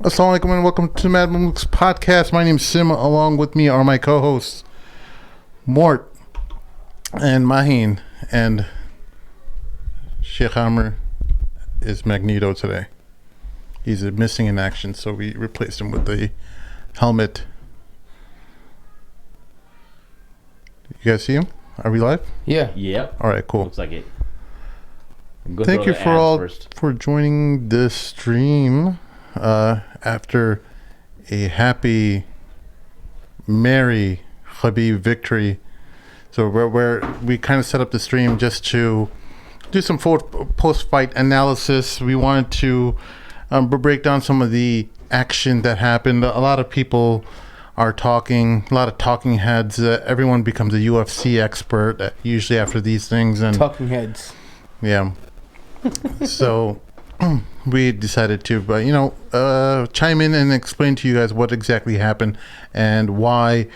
Assalamu alaikum and welcome to Mad Mamluks podcast. My name is Sim. Along with me are my co-hosts Mort and Maheen, and Sheikh Amr is Magneto today. He's missing in action, so we replaced him with the helmet. You guys see him? Are we live? Yeah. Yep. All right, cool. Looks like it. Thank you for joining this stream after a happy, merry Khabib victory. So we kind of set up the stream just to do some post-fight analysis. We wanted to break down some of the action that happened. A lot of people are talking, a lot of talking heads. Everyone becomes a UFC expert usually after these things. And Talking heads. yeah. So we decided to, chime in and explain to you guys what exactly happened and why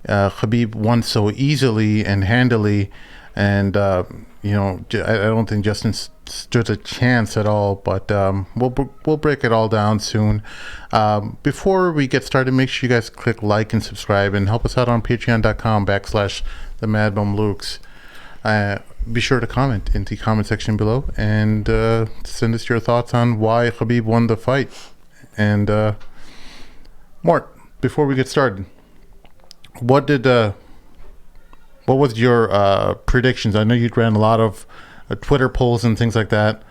Khabib won so easily and handily. And, I don't think Justin stood a chance at all, but we'll break it all down soon. Before we get started, make sure you guys click like and subscribe and help us out on patreon.com/themadmamluks. Be sure to comment in the comment section below and send us your thoughts on why Khabib won the fight. And Mort, before we get started, what was your predictions? I know you ran a lot of Twitter polls and things like that.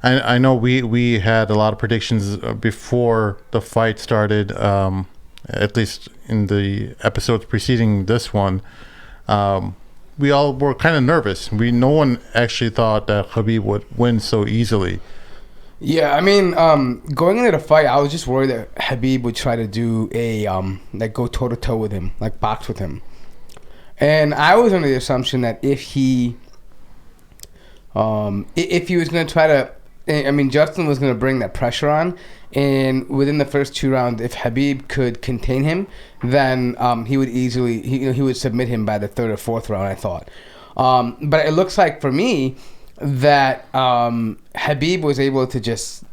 I know we had a lot of predictions before the fight started, at least in the episodes preceding this one. We all were kind of nervous. No one actually thought that Khabib would win so easily. Yeah, I mean, going into the fight, I was just worried that Khabib would try to do go toe to toe with him, like box with him. And I was under the assumption that if he was going to try to, Justin was going to bring that pressure on, and within the first 2 rounds, if Khabib could contain him, then he would easily he would submit him by the 3rd or 4th round, I thought. But it looks like for me that Khabib was able to just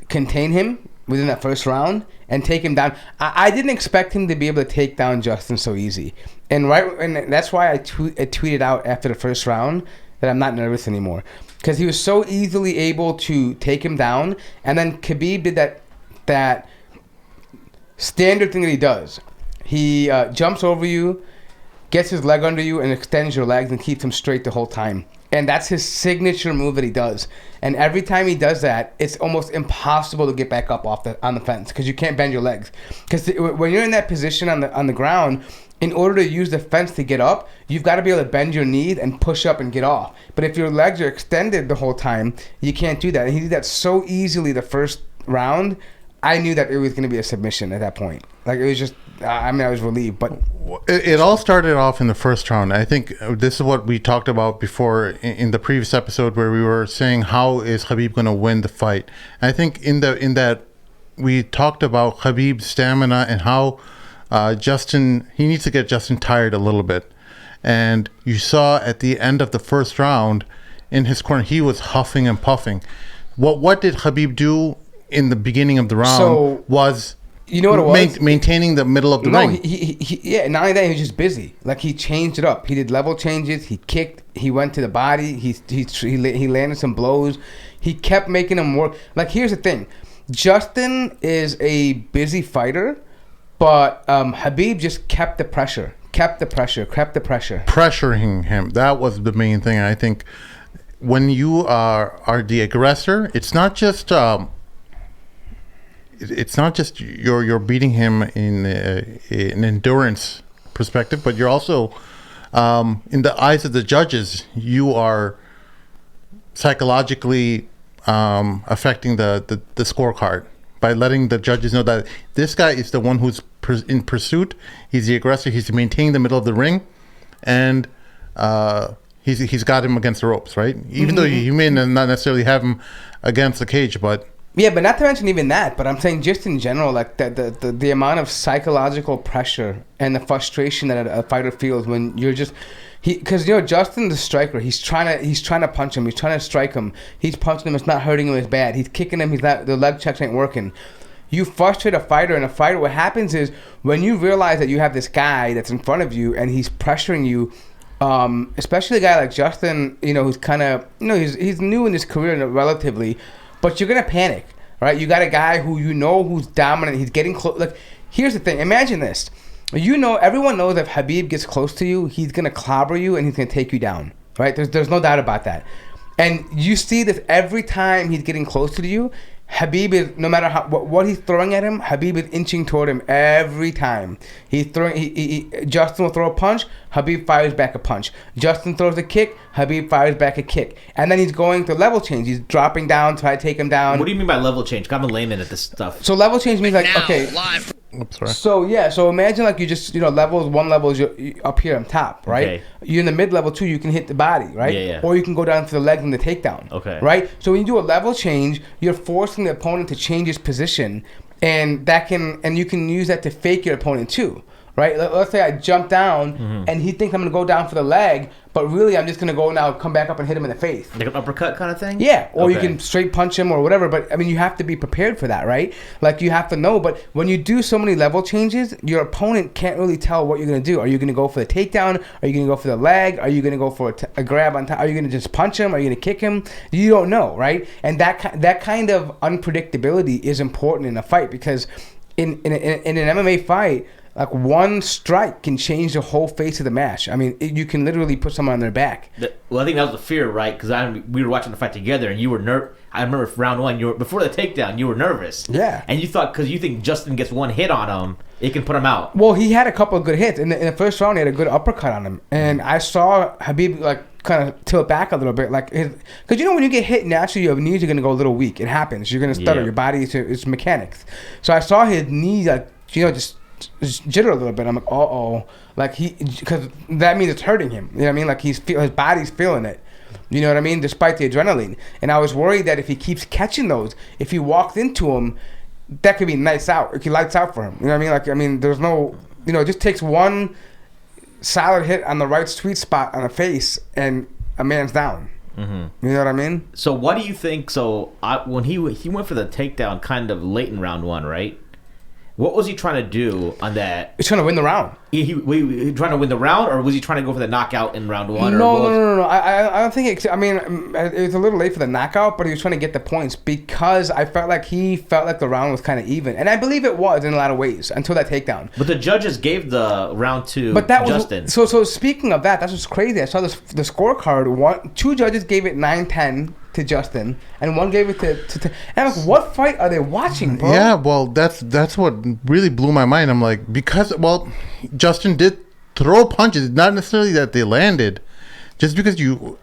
contain him within that first round and take him down. I didn't expect him to be able to take down Justin so easy, and that's why I tweeted out after the first round that I'm not nervous anymore, because he was so easily able to take him down. And then Khabib did that standard thing that he does. He jumps over you, gets his leg under you, and extends your legs and keeps him straight the whole time. And that's his signature move that he does. And every time he does that, it's almost impossible to get back up on the fence, because you can't bend your legs. Because when you're in that position on the ground, in order to use the fence to get up, you've got to be able to bend your knees and push up and get off. But if your legs are extended the whole time, you can't do that. And he did that so easily the first round. I knew that it was going to be a submission at that point. Like, it was just, I was relieved. But it all started off in the first round. I think this is what we talked about before in the previous episode, where we were saying, how is Khabib going to win the fight? And I think in that we talked about Khabib's stamina and how he needs to get Justin tired a little bit. And you saw at the end of the first round in his corner, he was huffing and puffing. What did Khabib do in the beginning of the round? You know what it was? Maintaining the middle of the ring. Not only that, he was just busy. Like, he changed it up. He did level changes. He kicked. He went to the body. He landed some blows. He kept making him work. Like, here's the thing. Justin is a busy fighter, but Khabib just kept the pressure. Pressuring him. That was the main thing. I think when you are the aggressor, it's not just you're beating him in an endurance perspective, but you're also in the eyes of the judges, you are psychologically affecting the scorecard by letting the judges know that this guy is the one who's in pursuit. He's the aggressor. He's maintaining the middle of the ring, and he's got him against the ropes, right? Even though you may not necessarily have him against the cage, but yeah, but not to mention even that. But I'm saying just in general, like the amount of psychological pressure and the frustration that a fighter feels when you're just. Because Justin the striker, he's trying to punch him, he's trying to strike him, he's punching him, it's not hurting him as bad, he's kicking him, the leg checks ain't working. You frustrate a fighter, and a fighter, what happens is when you realize that you have this guy that's in front of you and he's pressuring you, especially a guy like Justin, who's kind of, he's new in his career relatively, but you're going to panic, right? You got a guy who's dominant. He's getting close. Like, here's the thing. Imagine this. Everyone knows if Khabib gets close to you, he's going to clobber you and he's going to take you down, right? There's no doubt about that. And you see this every time he's getting closer to you. Khabib is, no matter what he's throwing at him, Khabib is inching toward him every time. He's throwing. Justin will throw a punch, Khabib fires back a punch. Justin throws a kick, Khabib fires back a kick. And then he's going to level change. He's dropping down, try to take him down. What do you mean by level change? I'm a layman at this stuff. So level change means like, okay. Live. Oops, sorry. So imagine like you just, levels, one level is up here on top, right? Okay. You're in the mid-level too, you can hit the body, right? Yeah. Or you can go down to the legs and the takedown. Okay. Right? So when you do a level change, you're forcing the opponent to change his position, and you can use that to fake your opponent too. Right? Let's say I jump down and he thinks I'm going to go down for the leg, but really I'm just going to go now, come back up and hit him in the face. Like an uppercut kind of thing? Yeah, or you can straight punch him or whatever, but I mean, you have to be prepared for that, right? Like, you have to know, but when you do so many level changes, your opponent can't really tell what you're going to do. Are you going to go for the takedown? Are you going to go for the leg? Are you going to go for a grab on top? Are you going to just punch him? Are you going to kick him? You don't know, right? And that kind of unpredictability is important in a fight, because in an MMA fight, like, one strike can change the whole face of the match. I mean, you can literally put someone on their back. Well, I think that was the fear, right? Because we were watching the fight together, and you were I remember round one, before the takedown, you were nervous. Yeah. And you thought, because you think Justin gets one hit on him, it can put him out. Well, he had a couple of good hits. In the first round, he had a good uppercut on him. And I saw Khabib, like, kind of tilt back a little bit. Like, because, when you get hit naturally, your knees are going to go a little weak. It happens. You're going to stutter. Your body, it's mechanics. So I saw his knees, like, just jitter a little bit. I'm like, like, because that means it's hurting him. You know what I mean? Like, his body's feeling it. You know what I mean? Despite the adrenaline. And I was worried that if he keeps catching those, if he walked into him, that could be lights out. It could lights out for him. You know what I mean? Like, there's no, it just takes one solid hit on the right sweet spot on the face, and a man's down. Mm-hmm. You know what I mean? So what do you think? So when he went for the takedown kind of late in round one, right? What was he trying to do on that? He's trying to win the round. He trying to win the round, or was he trying to go for the knockout in round one? No. I don't think it was a little late for the knockout, but he was trying to get the points, because I felt like the round was kind of even. And I believe it was in a lot of ways until that takedown. But the judges gave the round to Justin. So speaking of that, that's what's crazy. I saw the scorecard. Two judges gave it 9-10 to Justin, and one gave it to and I'm like, what fight are they watching, bro? Yeah, well, that's what really blew my mind. I'm like, because, well, Justin did throw punches, not necessarily that they landed. Just because you're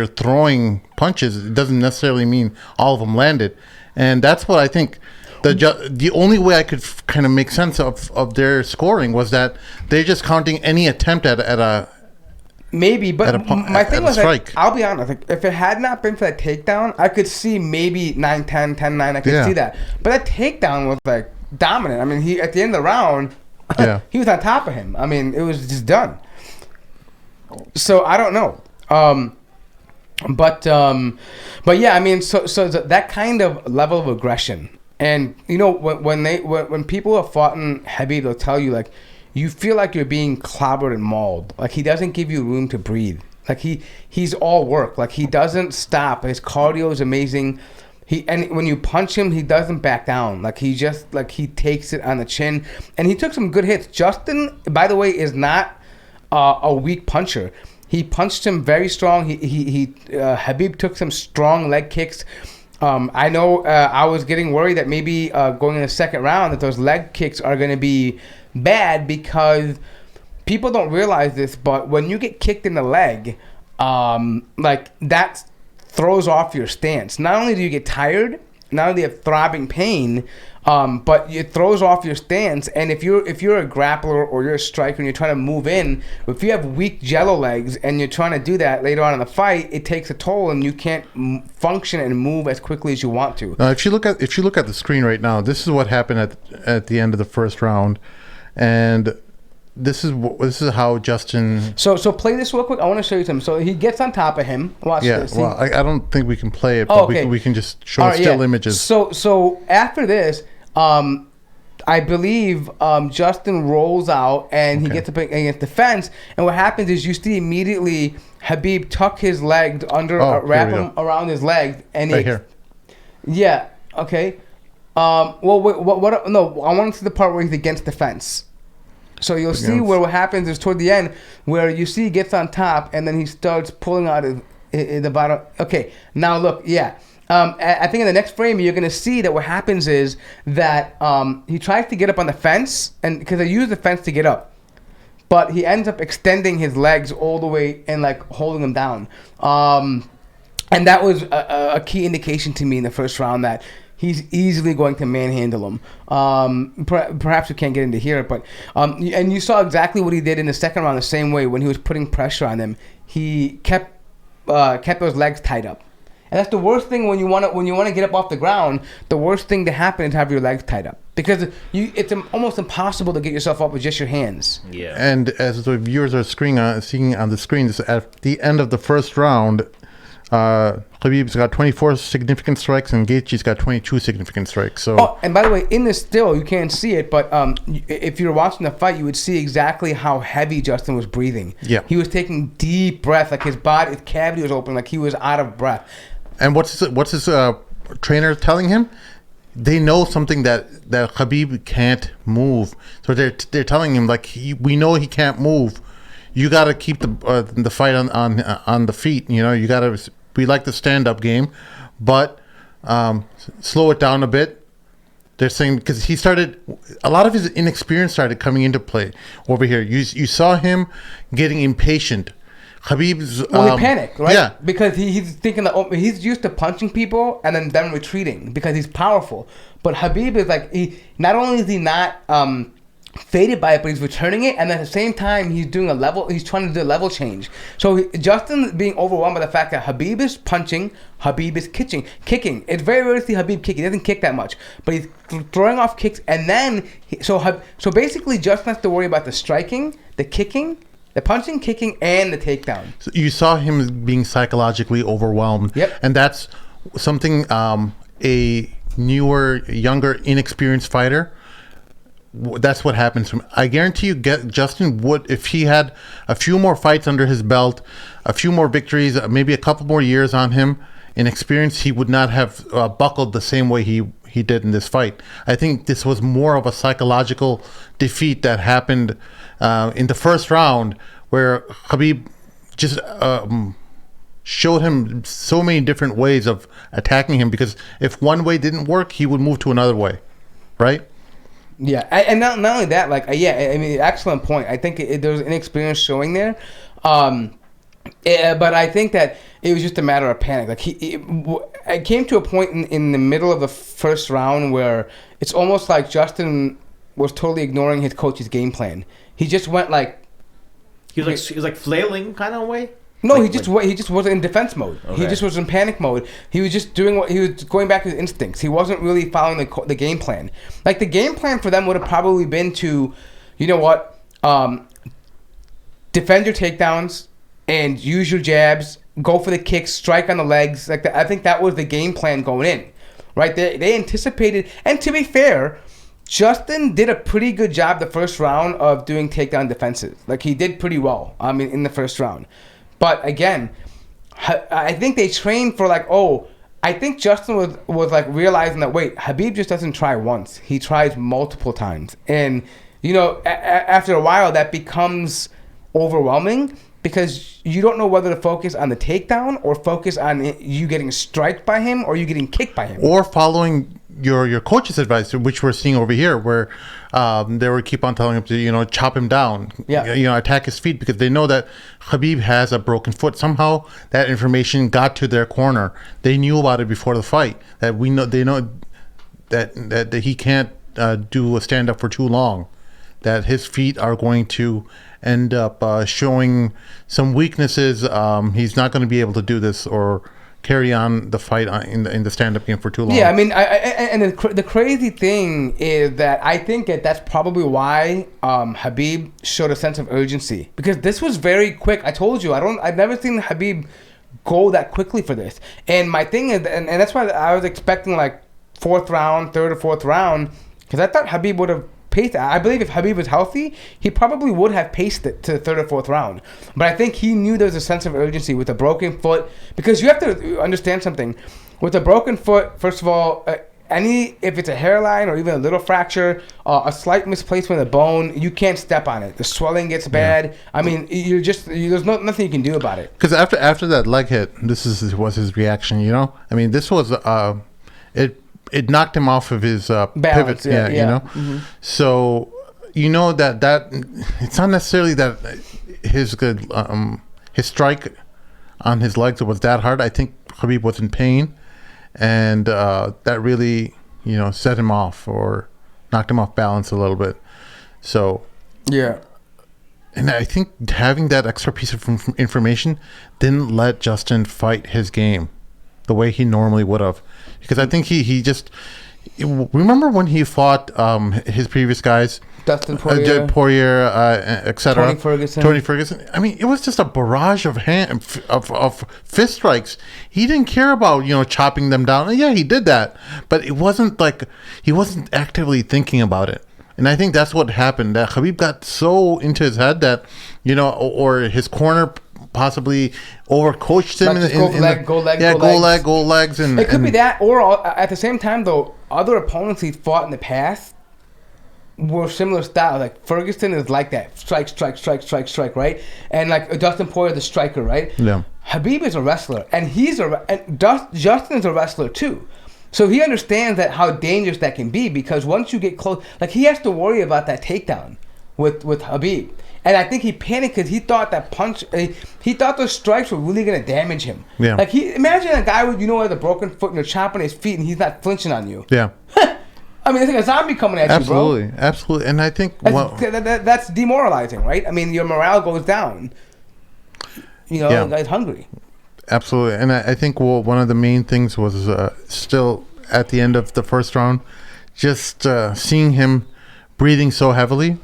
throwing punches, it doesn't necessarily mean all of them landed. And that's what I think the only way I could kind of make sense of their scoring was that they're just counting any attempt at a maybe, but my thing was, like, I'll be honest, like, if it had not been for that takedown, I could see maybe 9-10, 10-9, I could see that. But that takedown was, like, dominant. I mean, he, at the end of the round, he was on top of him. I mean, it was just done. So I don't know. But yeah, I mean, so that kind of level of aggression, and when people have fought in Khabib, they'll tell you, like, you feel like you're being clobbered and mauled. Like, he doesn't give you room to breathe. Like, he's all work. Like, he doesn't stop. His cardio is amazing. And when you punch him, he doesn't back down. Like, he just, like, he takes it on the chin. And he took some good hits. Justin, by the way, is not a weak puncher. He punched him very strong. Khabib took some strong leg kicks. I know I was getting worried that maybe going in the second round that those leg kicks are going to be bad, because people don't realize this, but when you get kicked in the leg, like, that throws off your stance. Not only do you get tired, not only do you have throbbing pain, but it throws off your stance. And if you're a grappler or you're a striker and you're trying to move in, if you have weak jello legs and you're trying to do that later on in the fight, it takes a toll, and you can't function and move as quickly as you want to. If you look at the screen right now, this is what happened at the end of the first round, and this is how Justin. So play this real quick. I want to show you something. So he gets on top of him. Watch this. Well, I don't think we can play it, but we can just show still images. So after this, I believe Justin rolls out and he gets up against the fence. And what happens is you see immediately Khabib tuck his leg under, wrap him around his leg, and right here. Yeah. Okay. Well, what? No, I want to see the part where he's against the fence. So you'll see where what happens is toward the end, where you see he gets on top and then he starts pulling out the bottom. Okay, now look, I think in the next frame you're gonna see that what happens is that he tries to get up on the fence, and because they use the fence to get up, but he ends up extending his legs all the way and like holding him down. And that was a key indication to me in the first round that he's easily going to manhandle him. Perhaps we can't get into here, but and you saw exactly what he did in the second round the same way when he was putting pressure on him. He kept those legs tied up, and that's the worst thing when you want to get up off the ground. The worst thing to happen is have your legs tied up because it's almost impossible to get yourself up with just your hands. Yeah. And as the viewers are seeing on the screen, this at the end of the first round. Khabib's got 24 significant strikes and Gaethje's got 22 significant strikes. So, and by the way, in this still, you can't see it, but if you're watching the fight, you would see exactly how heavy Justin was breathing. Yeah, he was taking deep breath, like his cavity was open, like he was out of breath. And what's his trainer telling him? They know something that Khabib can't move, so they're telling him like we know he can't move. You got to keep the fight on the feet. You know, you got to. We like the stand-up game, but slow it down a bit. They're saying because a lot of his inexperience started coming into play over here. You saw him getting impatient. Khabib's he panicked, right? Yeah, because he's thinking that he's used to punching people and then retreating because he's powerful. But Khabib is like not only is he not faded by it, but he's returning it, and at the same time he's trying to do a level change. So Justin being overwhelmed by the fact that Khabib is punching, Khabib is kicking. It's very rare to see Khabib kick. He doesn't kick that much, but he's throwing off kicks, and then so basically Justin has to worry about the striking, the kicking, the punching, kicking, and the takedown. So you saw him being psychologically overwhelmed. Yep. And that's something a newer, younger, inexperienced fighter, that's what happens to him. I guarantee you Justin would, if he had a few more fights under his belt, a few more victories, maybe a couple more years on him in experience, he would not have buckled the same way he did in this fight. I think this was more of a psychological defeat that happened in the first round, where Khabib just showed him so many different ways of attacking him, because if one way didn't work, he would move to another way, right? Yeah, and not only that, like, I mean, excellent point. I think there was inexperience showing there, but I think that it was just a matter of panic. Like it came to a point in the middle of the first round where it's almost like Justin was totally ignoring his coach's game plan. He just went like he was like flailing kind of way. No, he just wasn't in defense mode. Okay. He just was in panic mode. He was just doing what he was going back to his instincts. He wasn't really following the game plan. Like the game plan for them would have probably been to, you know what, defend your takedowns and use your jabs, go for the kicks, strike on the legs. Like I think that was the game plan going in, right? They anticipated, and to be fair, Justin did a pretty good job the first round of doing takedown defenses. Like he did pretty well. I mean, in the first round. But again, I think they trained for like, I think Justin was like realizing that, wait, Khabib just doesn't try once. He tries multiple times. And, you know, after a while that becomes overwhelming because you don't know whether to focus on the takedown or focus on you getting striked by him or you getting kicked by him. Or following your coach's advice, which we're seeing over here, where they would keep on telling him to, you know, chop him down, attack his feet, because they know that Khabib has a broken foot. Somehow that information got to their corner. They knew about it before the fight. They know that he can't do a stand up for too long. That his feet are going to end up showing some weaknesses. He's not going to be able to do this, or carry on the fight in the stand-up game for too long. Yeah, I mean, and the crazy thing is that I think that's probably why Khabib showed a sense of urgency, because this was very quick. I told you, I've never seen Khabib go that quickly for this. And my thing is, and that's why I was expecting like third or fourth round, because I thought Khabib would have paced it. I believe if Khabib was healthy, he probably would have paced it to the third or fourth round. But I think he knew there was a sense of urgency with a broken foot, because you have to understand something. With a broken foot, first of all, if it's a hairline or even a little fracture, a slight misplacement of the bone, you can't step on it. The swelling gets bad. Yeah. I mean, there's nothing you can do about it. Because after that leg hit, was his reaction. You know, I mean, this was it knocked him off of his pivot. Yeah. You know, mm-hmm. So you know that it's not necessarily that his strike on his legs was that hard. I think Khabib was in pain, and that really set him off or knocked him off balance a little bit. So yeah. And I think having that extra piece of information didn't let Justin fight his game the way he normally would have. Because I think he just... Remember when he fought his previous guys? Dustin Poirier, etc. Tony Ferguson. I mean, it was just a barrage of fist strikes. He didn't care about, chopping them down. And yeah, he did that. But it wasn't like... He wasn't actively thinking about it. And I think that's what happened. That Khabib got so into his head that, or his corner possibly overcoached him. Go legs. And it could be that, or at the same time, though, other opponents he fought in the past were similar style. Like Ferguson is like that, strike, right? And like Dustin Poirier, the striker, right? Yeah. Khabib is a wrestler, and Justin is a wrestler too. So he understands that how dangerous that can be, because once you get close, like he has to worry about that takedown with Khabib. And I think he panicked because he thought that he thought those strikes were really going to damage him. Yeah. Like imagine a guy with, with a broken foot and you're chopping his feet and he's not flinching on you. Yeah. I mean, it's like a zombie coming at you, bro. Absolutely. And I think... That's demoralizing, right? I mean, your morale goes down. The guy's hungry. Absolutely. And I think one of the main things was still at the end of the first round, just seeing him breathing so heavily.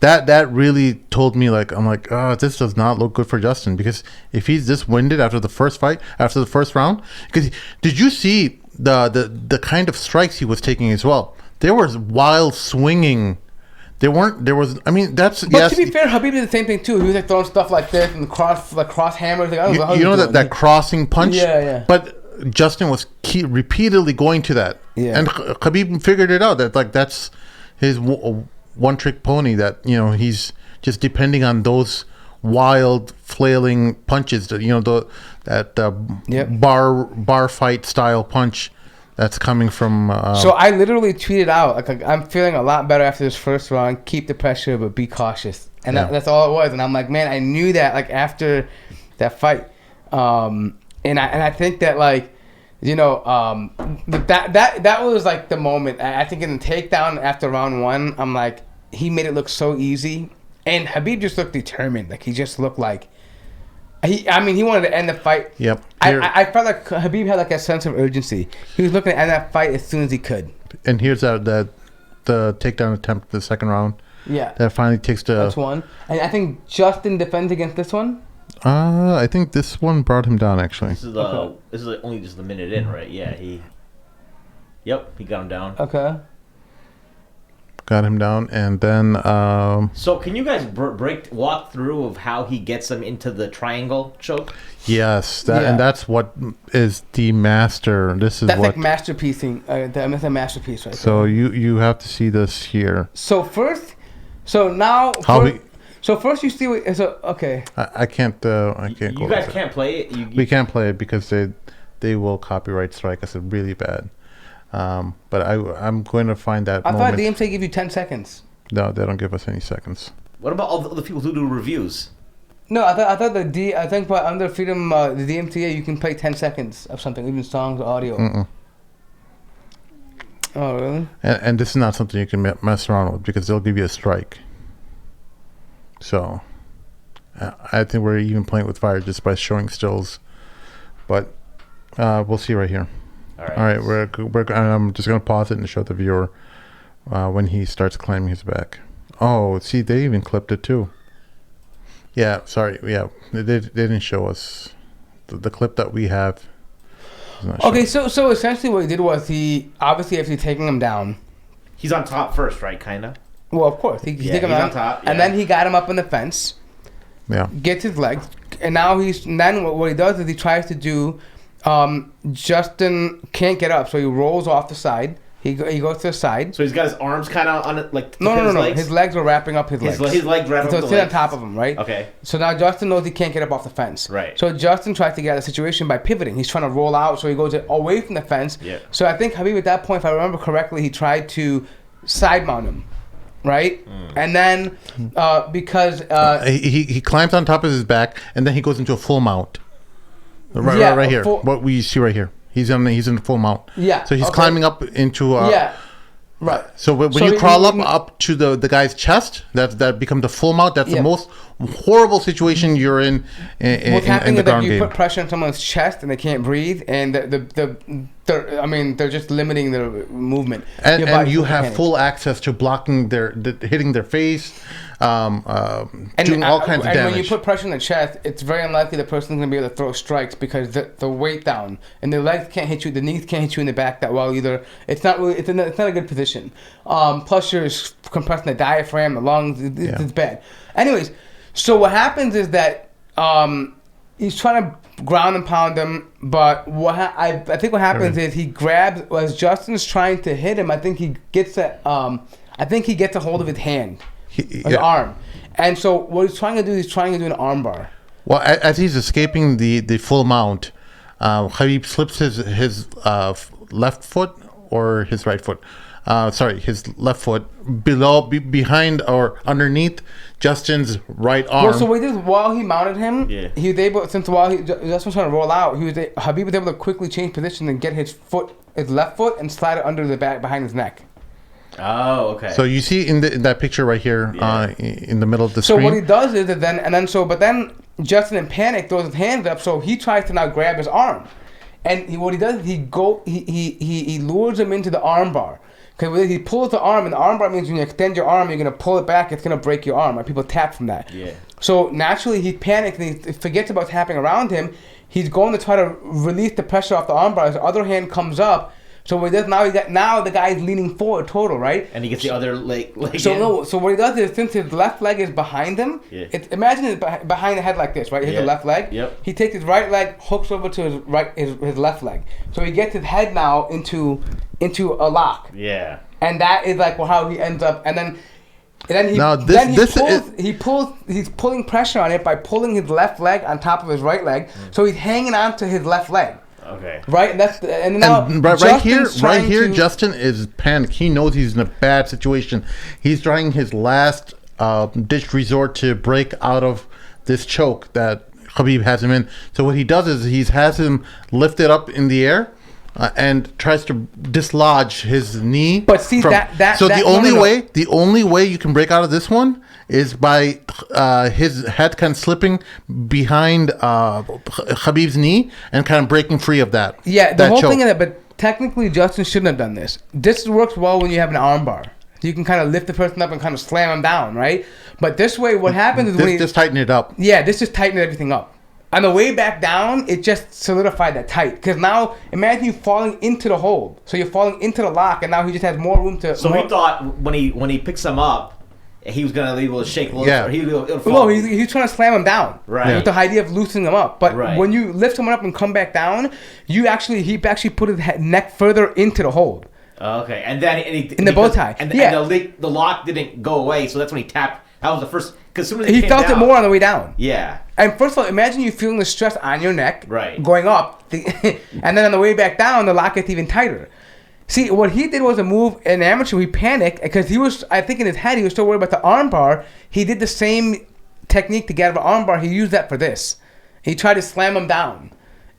That really told me, I'm like, oh, this does not look good for Justin, because if he's this winded after the first round, because did you see the kind of strikes he was taking as well? There was wild swinging. To be fair, Khabib did the same thing too. He was throwing stuff like this and cross hammers. That crossing punch. Yeah. But Justin was repeatedly going to that. Yeah. And Khabib figured it out that that's his one trick pony. That he's just depending on those wild flailing punches. Bar fight style punch. That's coming from... So I literally tweeted out, I'm feeling a lot better after this first round. Keep the pressure, but be cautious. And that's all it was. And I'm like, man, I knew that after that fight. And I think that that was the moment. I think in the takedown after round one, I'm like, he made it look so easy. And Khabib just looked determined. He just looked like... He wanted to end the fight. Yep. I felt like Khabib had a sense of urgency. He was looking to end that fight as soon as he could. And here's the takedown attempt, the second round. Yeah. That finally takes the... That's one. And I think Justin defends against this one. I think this one brought him down, actually. This is only just the minute in, right? Yeah, he got him down. Okay. Got him down, and then... So can you guys walk through of how he gets him into the triangle choke? Yes, and that's what is the master. That's masterpiecing. That's a masterpiece, right? So you have to see this here. So first you see what... okay. I can't. I can't. You guys can't play it. We can't play it because they will copyright strike us really bad. But I'm going to find that I moment. thought DMT give you 10 seconds. No, they don't give us any seconds. What about all the people who do reviews? No, I thought I think by under Freedom, the DMTA, you can play 10 seconds of something, even songs or audio. Mm-mm. Oh, really? And this is not something you can mess around with, because they'll give you a strike. So, I think we're even playing with fire just by showing stills. But We'll see right here. All right. I'm just gonna pause it and show the viewer when he starts climbing his back. Oh, see, they even clipped it too. Yeah, sorry. Yeah, they didn't show us the clip that we have. Okay, so essentially what he did was he obviously after taking him down. He's on top first, right? Kinda. Well, of course, he took him on top, and then he got him up on the fence. Yeah. Gets his legs, and now what he does is he tries to do. Justin can't get up, so he rolls off the side. He goes to the side. So he's got his arms kind of on it, like no. His legs are wrapping up his legs. His legs wrapping up the legs. So sit on top of him, right? Okay. So now Justin knows he can't get up off the fence. Right. So Justin tries to get out of the situation by pivoting. He's trying to roll out, so he goes away from the fence. Yeah. So I think Khabib at that point, if I remember correctly, he tried to side mount him, right? And then because he climbs on top of his back, and then he goes into a full mount. Right here. What we see right here. He's in full mount. Yeah. So he's climbing up into. Right. So when you crawl up to the guy's chest, that becomes the full mount. That's the most horrible situation you're in What's happening the is that ground you game. put pressure on someone's chest and they can't breathe, and they're just limiting their movement. And you have full access to blocking hitting their face, doing all kinds of damage. And when you put pressure on the chest, it's very unlikely the person's going to be able to throw strikes because the weight down and the legs can't hit you, the knees can't hit you in the back that well either. It's not really, it's not a good position. Plus you're compressing the diaphragm, the lungs. It's bad. Anyways, so what happens is that he's trying to ground and pound him, but I think what happens is he grabs as Justin's trying to hit him. I think he gets a hold of his hand. His arm. And so what he's trying to do is an armbar. Well, as he's escaping the full mount, Khabib slips his left foot or his right foot. His left foot behind or underneath Justin's right arm. Well, so what he did while he mounted him, he was able, Justin was trying to roll out, Khabib was able to quickly change position and get his left foot and slide it under the back behind his neck. Oh, okay. So you see in that picture right here, in the middle of the screen. So what he does is that then Justin in panic throws his hands up, so he tries to now grab his arm, and what he does is he lures him into the armbar. Because he pulls the arm, and the armbar means when you extend your arm, you're gonna pull it back. It's gonna break your arm. Right? People tap from that. Yeah. So naturally he panics and he forgets about what's happening around him. He's going to try to release the pressure off the armbar. His other hand comes up. So what he does now the guy's leaning forward total, right? And he gets the other leg So what he does is since his left leg is behind him, imagine it's behind the head like this, right? His left leg. Yep. He takes his right leg, hooks over to his left leg. So he gets his head now into a lock. Yeah. And that is like how he ends up, he's pulling pressure on it by pulling his left leg on top of his right leg, so he's hanging on to his left leg. Okay. Right, and now right here, Justin is panicked. He knows he's in a bad situation. He's trying his last ditch resort to break out of this choke that Khabib has him in. So what he does is he has him lifted up in the air. And tries to dislodge his knee. But see the only way you can break out of this one is by his head kind of slipping behind Khabib's knee and kind of breaking free of that. Yeah, the whole thing of that. But technically, Justin shouldn't have done this. This works well when you have an armbar. You can kind of lift the person up and kind of slam them down, right? But this way, what happens is just tighten it up. Yeah, this just tightened everything up. On the way back down, it just solidified that tight. Because now, imagine you falling into the hold. So you're falling into the lock, and now he just has more room to... So he thought when he picks him up, he was going to be able to shake... Yeah. He's trying to slam him down. Right. With the idea of loosening him up. But when you lift someone up and come back down, he actually put his neck further into the hold. Okay. And then... in the bow tie. And the lock didn't go away, so that's when he tapped... That was the first... Because soon as he felt it more on the way down. Yeah. And first of all, imagine you feeling the stress on your neck, right, going up, and then on the way back down, the lock gets even tighter. See, what he did was a move in amateur. He panicked because he was, I think in his head, he was still worried about the armbar. He did the same technique to get out of an armbar. He used that for this. He tried to slam him down,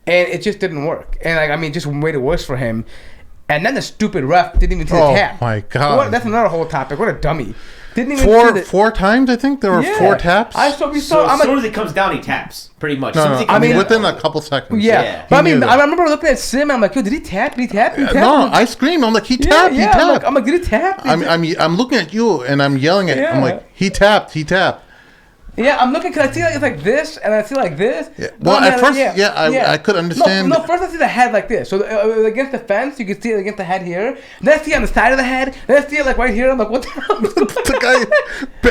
and it just didn't work. And it just made it worse for him. And then the stupid ref didn't even see the tap. Oh my god! That's another whole topic. What a dummy! Didn't even four times. I think there were 4 taps. As soon as he comes down, he taps pretty much. No, I mean within a couple seconds. Yeah. But I mean, I remember looking at Sim. I'm like, yo, did he tap? Did he tap? Did he tap? No, I screamed. I'm like, he tapped. He tapped. I'm like, did he tap? I'm looking at you and I'm yelling at. I'm like, he tapped. He tapped. Yeah, I'm looking because I see it's like this, and I see like this. Yeah. Well, at first, I could understand. No, first I see the head like this. So against the fence, you can see it against the head here. Then I see it on the side of the head. Then I see it like right here. I'm like, what the hell? The guy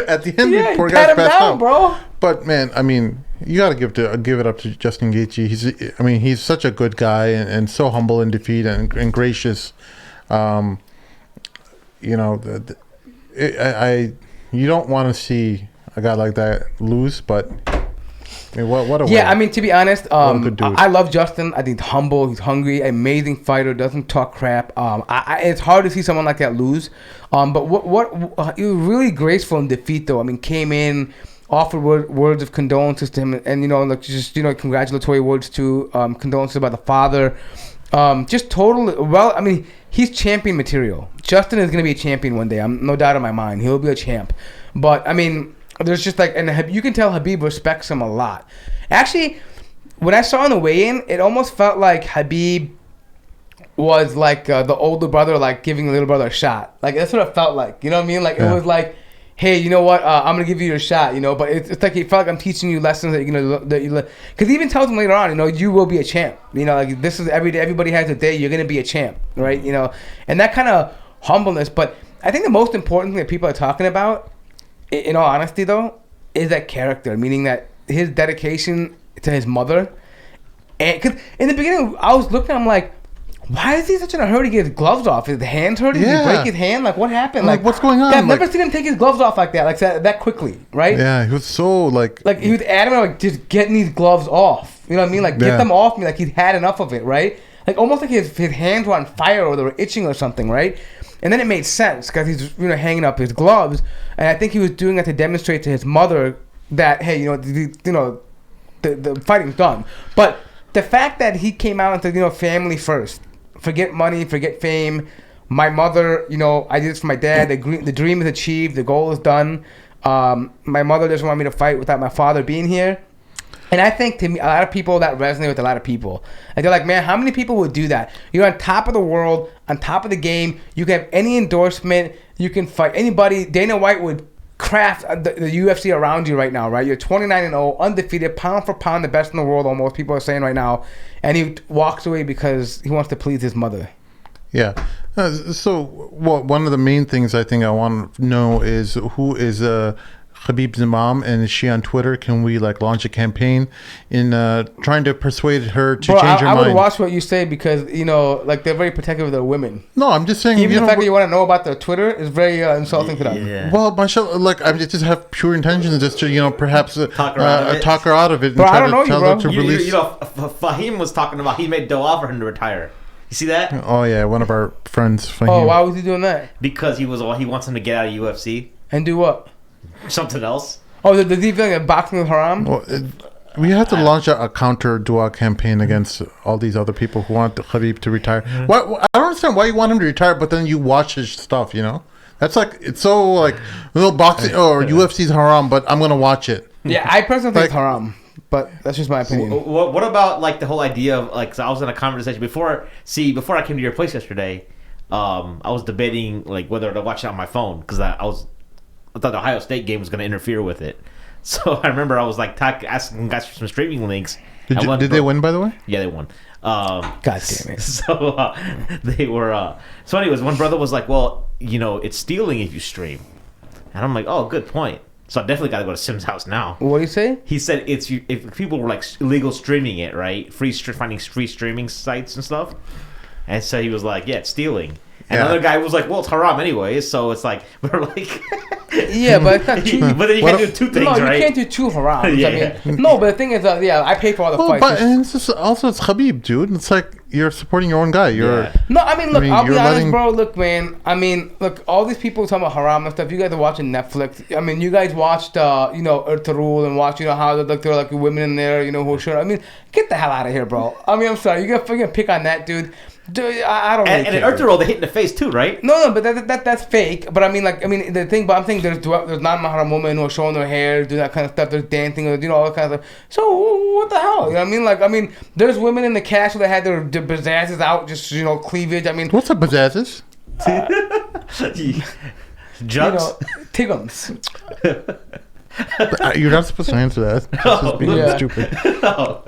at the end, the poor guy's passed out, bro. But man, I mean, you got to give it up to Justin Gaethje. He's such a good guy and so humble in defeat and gracious. You don't want to see a guy like that lose, but I mean, what a way. I mean, to be honest, I love Justin. I think he's humble, he's hungry, amazing fighter, doesn't talk crap. It's hard to see someone like that lose. But what he was really graceful in defeat, though. I mean, came in, offered words of condolences to him, and congratulatory words to condolences about the father. Just totally. Well, I mean, he's champion material. Justin is going to be a champion one day. I'm no doubt in my mind. He'll be a champ. But I mean, there's just like, and you can tell Khabib respects him a lot. Actually, when I saw in the weigh-in, it almost felt like Khabib was like the older brother, like giving the little brother a shot. Like that's what it felt like. You know what I mean? Like it was like, hey, you know what? I'm gonna give you your shot. You know, but it's like it felt like I'm teaching you lessons that because he even tells him later on, you will be a champ. Like this is every day. Everybody has a day. You're gonna be a champ, right? And that kind of humbleness. But I think the most important thing that people are talking about, in all honesty, though, is that character, meaning that his dedication to his mother. And because in the beginning, I was looking, I'm like, why is he such in a hurry to get his gloves off? His hands hurting? Did he break his hand? Like, what happened? Like what's going on? I've never seen him take his gloves off like that quickly, right? Yeah, he was so like he was adamant, like just getting these gloves off. You know what I mean? Like get them off me, like he'd had enough of it, right? Like almost like his hands were on fire or they were itching or something, right? And then it made sense because he's hanging up his gloves, and I think he was doing that to demonstrate to his mother that hey, the fighting's done. But the fact that he came out and said, family first, forget money, forget fame. My mother, I did this for my dad. The dream is achieved. The goal is done. My mother doesn't want me to fight without my father being here. And I think, to me, a lot of people, that resonate with a lot of people. And they're like, man, how many people would do that? You're on top of the world, on top of the game. You can have any endorsement. You can fight anybody. Dana White would craft the UFC around you right now, right? You're 29-0, undefeated, pound for pound, the best in the world, almost, people are saying right now. And he walks away because he wants to please his mother. Yeah. One of the main things I think I want to know is who is Khabib's mom, and is she on Twitter? Can we launch a campaign in trying to persuade her to change her mind? I would watch what you say because they're very protective of their women. No, I'm just saying. Even the fact that you want to know about their Twitter is very insulting to them. Yeah. Well, my show, I just have pure intentions just to perhaps talk her out of it. Bro, I don't know you, bro. Fahim was talking about he made dough for him to retire. You see that? Oh yeah, one of our friends. Fahim. Oh, why was he doing that? Because he wants him to get out of UFC and do what? Something else. Oh, does he feel like boxing is haram? Well, we have to launch a counter dua campaign against all these other people who want Khabib to retire. I don't understand why you want him to retire, but then you watch his stuff. That's it's so boxing or UFC's haram, but I'm gonna watch it. Yeah, I personally think it's haram, but that's just my opinion. What about the whole idea of cause I was in a conversation before I came to your place yesterday. I was debating whether to watch it on my phone because I thought the Ohio State game was going to interfere with it. So I remember I was asking guys for some streaming links. Did they win, by the way? Yeah, they won. God damn it. So they were... so anyways, one brother was like, well, it's stealing if you stream. And I'm like, oh, good point. So I definitely got to go to Sim's house now. What did he say? He said if people were illegal streaming it, right? Finding free streaming sites and stuff. And so he was like, yeah, it's stealing. And another guy was like, well, it's haram anyways, so it's we're like... Yeah, but it's not two... But then you can't do two things, right? No, you can't do two harams. Yeah. No, but the thing is, I pay for all the fights. But and it's Khabib, dude. It's you're supporting your own guy. No, I'll be honest, bro. Look, man. Look, all these people talking about haram and stuff. You guys are watching Netflix. You guys watched, Ertugrul and watch, how there are women in there, who are sure. Get the hell out of here, bro. I'm sorry. You're gonna pick on that, dude. Dude, I don't really and in Earth Roll, they hit in the face too, right? No, but that's fake. But I mean, the thing. But I'm saying there's non-mahram women who are showing their hair, do that kind of stuff. There's dancing, all that kind of stuff. So what the hell? You know what I mean? There's women in the castle that had their bazazes out, just cleavage. I mean, what's up, bazazes? Jugs? Tigums. You're not supposed to answer that. That's just being stupid.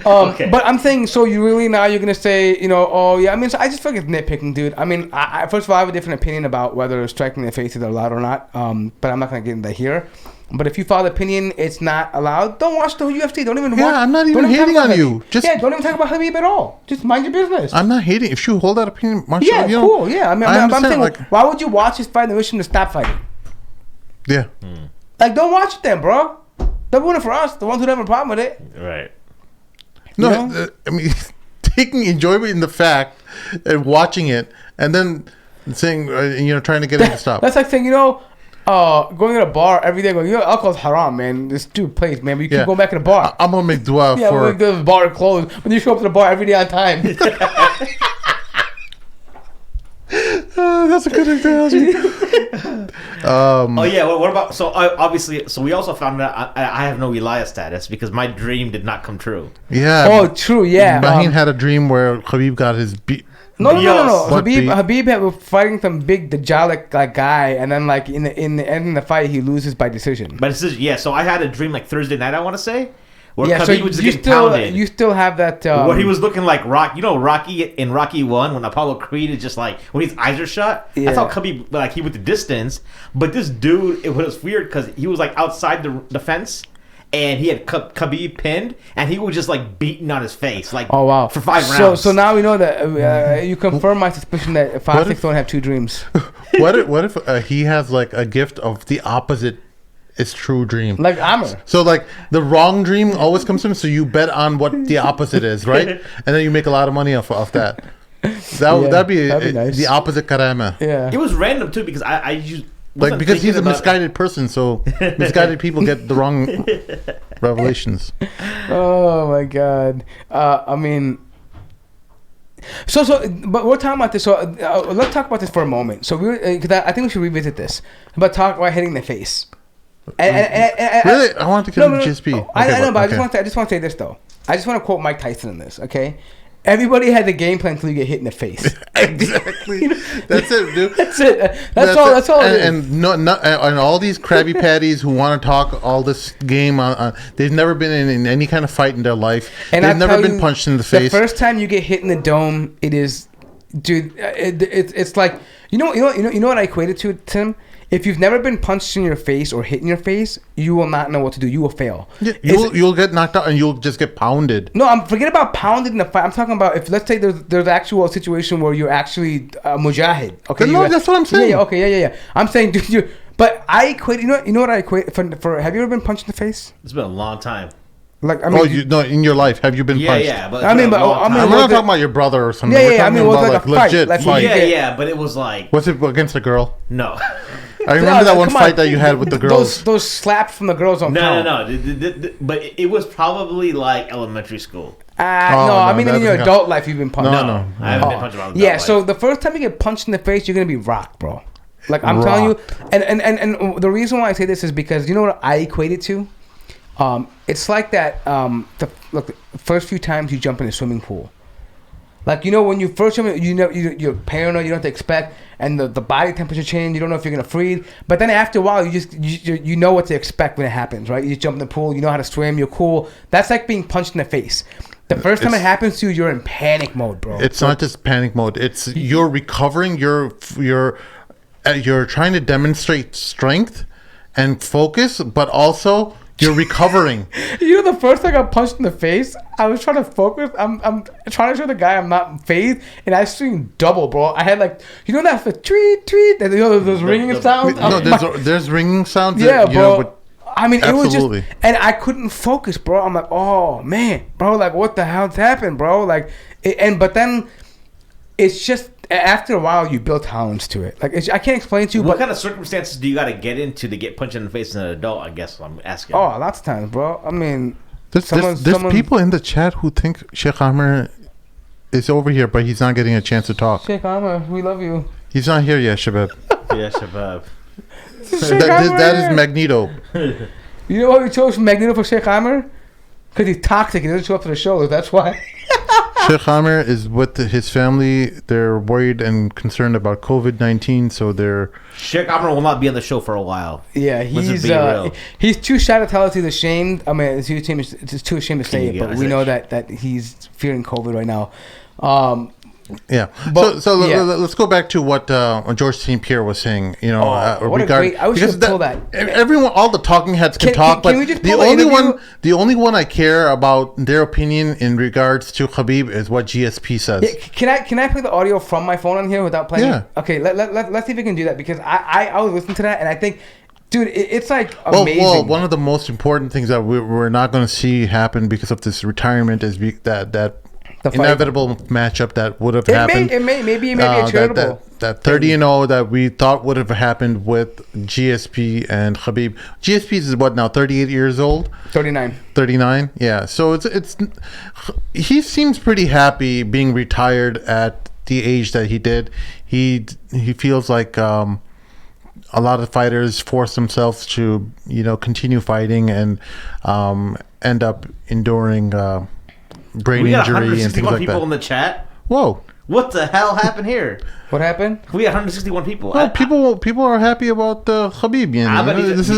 Okay. But I'm saying, so you're gonna say, oh yeah. I mean, so I just feel like it's nitpicking, dude. I mean, I first of all, I have a different opinion about whether striking the face is allowed or not. But I'm not gonna get into that here. But if you follow the opinion, it's not allowed. Don't watch the UFC. Don't even watch. Yeah, I'm not even hating on you. Don't even talk about Khabib at all. Just mind your business. I'm not hating. If you hold that opinion, cool. Yeah, I mean, I'm saying, like, why would you watch his fight and wish him to stop fighting? Yeah. Like, don't watch it then, bro. Don't ruin it for us, the ones who don't have a problem with it. Right. No, I mean, taking enjoyment in the fact and watching it, and then saying, trying to get it to stop. That's like saying, going to a bar every day, going, alcohol's haram, man. This stupid place, man. But you keep going back to the bar. I'm gonna make dua for. Yeah, we're gonna the bar closed. When you show up to the bar every day on time. That's a good analogy. What about? So obviously, we also found out I have no Elia status because my dream did not come true. Yeah. Oh, true. Yeah. Maheen had a dream where Khabib got his beat. No. Habib was fighting some big Dajjalic guy, and then in the end of the fight, he loses by decision. By decision, yeah. So I had a dream Thursday night, I want to say. Where Khabib so was getting pounded. You still have that. Where he was looking like Rocky. Rocky in Rocky 1 when Apollo Creed is just when his eyes are shut. Yeah. I thought Khabib he went the distance, but this dude, it was weird because he was outside the fence, and he had Khabib pinned, and he was just beating on his face oh wow for 5 rounds. So now we know that you confirm my suspicion that 5'6" don't have 2 dreams. What if he has a gift of the opposite? It's true dream. Like Amr. So the wrong dream always comes to him, so you bet on what the opposite is, right? And then you make a lot of money off that. That'd be nice. The opposite karama. Yeah. It was random too because I used because he's a misguided person, so misguided people get the wrong revelations. Oh my god. I mean. But we're talking about this. So let's talk about this for a moment. So because I think we should revisit this about hitting the face. Really? I want to get into GSP. I know, but I just want to say this though. I just want to quote Mike Tyson in this. Okay, everybody has a game plan until you get hit in the face. Exactly. That's it, dude. That's it. That's all. That's all. And all these Krabby Patties who want to talk all this game they've never been in any kind of fight in their life. And they've never been punched in the face. The first time you get hit in the dome, it is, dude. It's like you know what I equate it to, Tim. If you've never been punched in your face or hit in your face, you will not know what to do. You will fail. Yeah, you'll get knocked out and you'll just get pounded. No, forget about pounded in a fight. I'm talking about if, let's say, there's actual situation where you're actually a mujahid. Okay, no, that's what I'm saying. Yeah. I'm saying, dude, but I equate. You know what I equate for? Have you ever been punched in the face? It's been a long time. In your life, have you been punched? Yeah, but I'm not talking about your brother or something. Yeah, I mean, it was like a legit fight. Yeah, but it was Was it against a girl? No. I remember that one fight that you had with the girls. Those slaps from the girls don't count. No. But it was probably elementary school. I mean in your adult life you've been punched. No. I haven't been punched in my adult life. So the first time you get punched in the face, you're gonna be rocked, bro. I'm telling you, and the reason why I say this is because you know what I equate it to? It's like that. The first few times you jump in a swimming pool. When you first jump in, you're paranoid, you don't know what to expect, and the body temperature change, you don't know if you're gonna freeze. But then after a while, you know what to expect when it happens, right? You jump in the pool, you know how to swim, you're cool. That's like being punched in the face. The first time it happens to you, you're in panic mode, bro. It's not just panic mode. It's you're recovering. You're trying to demonstrate strength and focus, but also you're recovering. The first time I got punched in the face, I was trying to focus. I'm trying to show the guy I'm not phased, and I screamed double, bro. I had that for tweet, those ringing sounds. There's ringing sounds. Yeah, bro. I mean, absolutely. It was just, and I couldn't focus, bro. I'm like, oh man, bro, what the hell's happened, bro? But then it's just. After a while, you build tolerance to it. I can't explain to you. What kind of circumstances do you got to get into to get punched in the face as an adult? I guess I'm asking. Oh, lots of times, bro. I mean, there's people in the chat who think Sheikh Amr is over here, but he's not getting a chance to talk. Sheikh Armbar, we love you. He's not here yet, Shabab. Yeah, Shabab. That is Magneto. You know why we chose Magneto for Sheikh Armbar? Because he's toxic. He doesn't show up to the shows. That's why. Sheikh Armbar is with his family. They're worried and concerned about COVID-19, so they're... Sheikh Armbar will not be on the show for a while. Yeah, he's too shy to tell us he's ashamed. I mean, he's too ashamed to say it, but we know that he's fearing COVID right now. Yeah. But, so let's go back to what George St. Pierre was saying. You know, I wish you could pull that. Everyone, all the talking heads can talk, but the only one I care about their opinion in regards to Khabib is what GSP says. Yeah, can I play the audio from my phone on here without playing? Yeah. Okay, let's see if we can do that, because I was listening to that and I think, dude, it's like amazing. Well, one of the most important things that we're not going to see happen because of this retirement is that inevitable matchup that would have happened. Maybe it may be attributable. That 30-0 that we thought would have happened with GSP and Khabib. GSP is what now, 38 years old? 39. 39, yeah. So it's he seems pretty happy being retired at the age that he did. He feels like a lot of fighters force themselves to continue fighting and end up enduring brain injury and things like that. We got 161 people in the chat. Whoa! What the hell happened here? What happened? We got 161 people. No, people are happy about Khabib.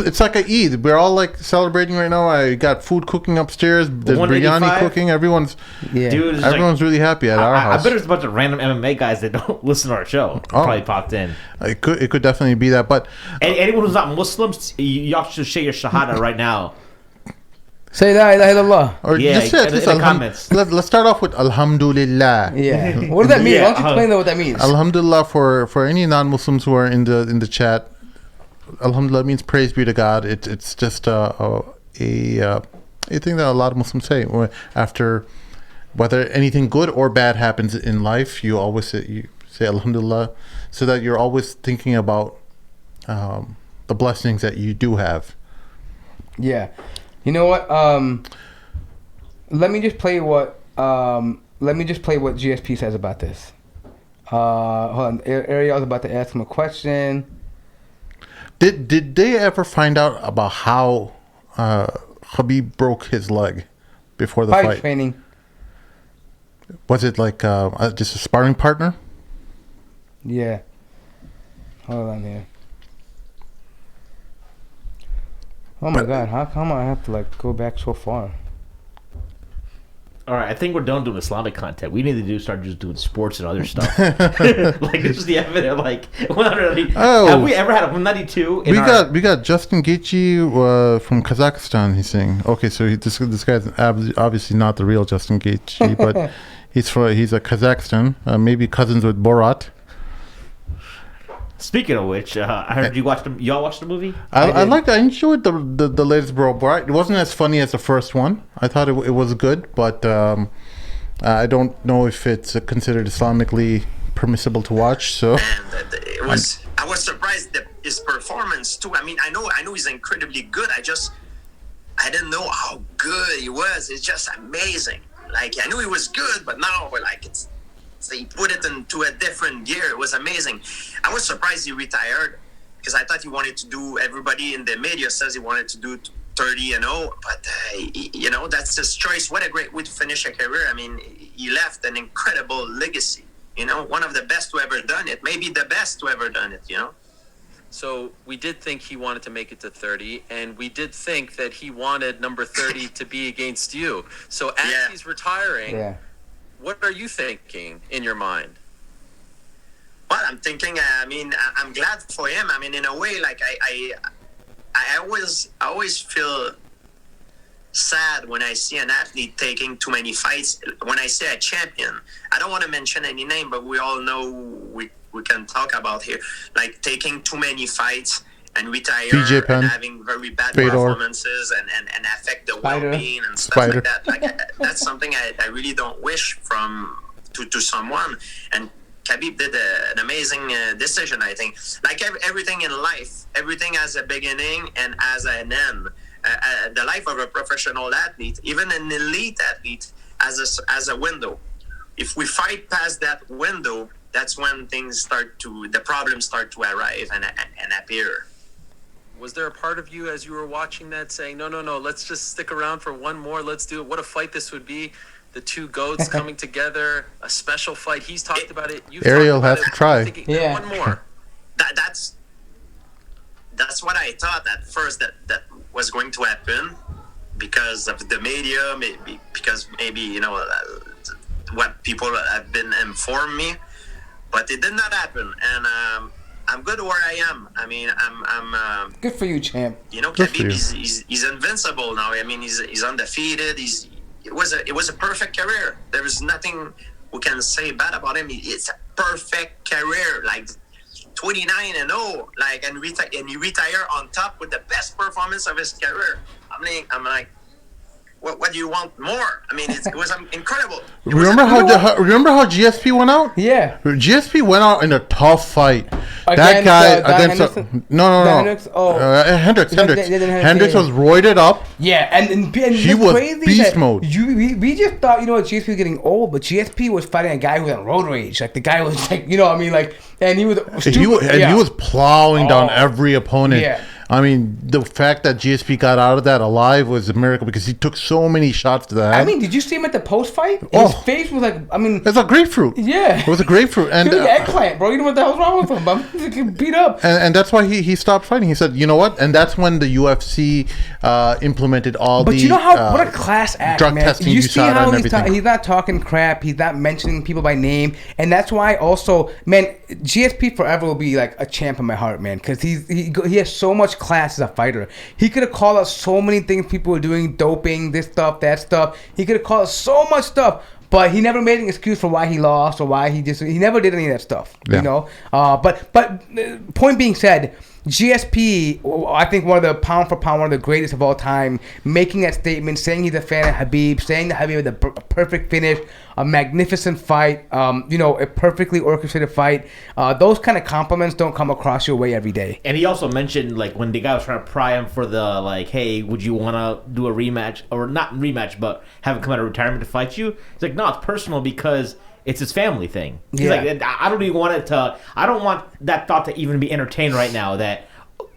It's like a Eid. We're all like celebrating right now. I got food cooking upstairs. There's biryani cooking. Everyone's really happy at our house. I bet there's a bunch of random MMA guys that don't listen to our show. Probably popped in. It could definitely be that. But anyone who's not Muslims, y'all should share your shahada right now. Say la ilaha illallah. Or just say it in the comments. Let's start off with Alhamdulillah. Yeah. What does that mean? Why don't you explain what that means? Alhamdulillah for any non-Muslims who are in the chat. Alhamdulillah means praise be to God. It's just a thing that a lot of Muslims say after whether anything good or bad happens in life. You always say Alhamdulillah, so that you're always thinking about the blessings that you do have. Yeah. You know what? Let me just play what GSP says about this. Hold on. Ariel's about to ask him a question. Did they ever find out about how Khabib broke his leg before the fight? Training. Was it like just a sparring partner? Yeah. Hold on here. Oh my God! How come I have to go back so far? All right, I think we're done doing Islamic content. We need to start just doing sports and other stuff. This is the evidence. 190. Have we ever had a 192? We got Justin Gaethje from Kazakhstan. He's saying, okay, so this guy's obviously not the real Justin Gaethje, but he's a Kazakhstan, maybe cousins with Borat. Speaking of which, I heard y'all watched the movie? I enjoyed the latest Borat. It wasn't as funny as the first one. I thought it was good, but I don't know if it's considered Islamically permissible to watch. So and I was surprised that his performance too. I mean, I know he's incredibly good. I didn't know how good he was. It's just amazing. I knew he was good, but now he put it into a different gear. It was amazing. I was surprised he retired because I thought he wanted to do. Everybody in the media says he wanted to do 30-0, but that's his choice. What a great way to finish a career. I mean, he left an incredible legacy. One of the best to ever done it. Maybe the best to ever done it. So we did think he wanted to make it to 30, and we did think that he wanted number 30 to be against you. So as he's retiring. Yeah. What are you thinking in your mind? Well, I'm thinking, I'm glad for him. I mean, in a way, I always feel sad when I see an athlete taking too many fights. When I say a champion, I don't want to mention any name, but we all know we can talk about here. Taking too many fights and retire and having very bad performances and affect the well-being and stuff like that. That's something I really don't wish to someone. And Khabib did an amazing decision, I think. Everything in life, everything has a beginning and has an end. The life of a professional athlete, even an elite athlete, has a window. if we fight past that window, that's when the problems start to arrive and appear. Was there a part of you as you were watching that saying, no, let's just stick around for one more, let's do it? What a fight this would be. The two GOATs coming together, a special fight. He's talked about it. You've Ariel talked about has it. to try. Thinking, one more. That's what I thought at first that was going to happen because of the media, maybe because what people have been informed me, but it did not happen, and I'm good where I am. I mean, I'm good for you, champ. Khabib he's invincible now. I mean, he's undefeated. It was a perfect career. There was nothing we can say bad about him. It's a perfect career, like 29-0, like and he retire on top with the best performance of his career. I'm like, what do you want more? I mean, it was incredible. Remember how GSP went out? Yeah. GSP went out in a tough fight. Against, that guy against Hendricks? Hendricks was roided up. Yeah, and he was crazy beast mode. We just thought, GSP was getting old, but GSP was fighting a guy who was on road rage. Like the guy was like, and he was he was plowing down every opponent. Yeah. I mean, the fact that GSP got out of that alive was a miracle because he took so many shots to the head. I mean, did you see him at the post fight? His face was like, it's a grapefruit. Yeah. It was a grapefruit. And he was like eggplant, bro. You know what the hell's wrong with him? I'm beat up. And that's why he stopped fighting. He said, you know what? And that's when the UFC implemented all But you know what a class act, drug man. testing, You see how he's he's not talking crap. He's not mentioning people by name. And that's why also, man, GSP forever will be like a champ in my heart, man. Because he has so much class as a fighter. He could have called out so many things people were doing, doping, this stuff, that stuff. He could have called out so much stuff, but he never made an excuse for why he lost or why he never did any of that stuff. Yeah. But point being said, GSP, I think one of the pound for pound, one of the greatest of all time, making that statement, saying he's a fan of Khabib, saying that Khabib had a perfect finish, a magnificent fight, a perfectly orchestrated fight. Those kind of compliments don't come across your way every day. And he also mentioned, like, when the guy was trying to pry him for the, like, hey, would you want to do a rematch? Or not rematch, but have him come out of retirement to fight you? He's like, no, it's personal because it's his family thing. He's like, I don't even want I don't want that thought to even be entertained right now that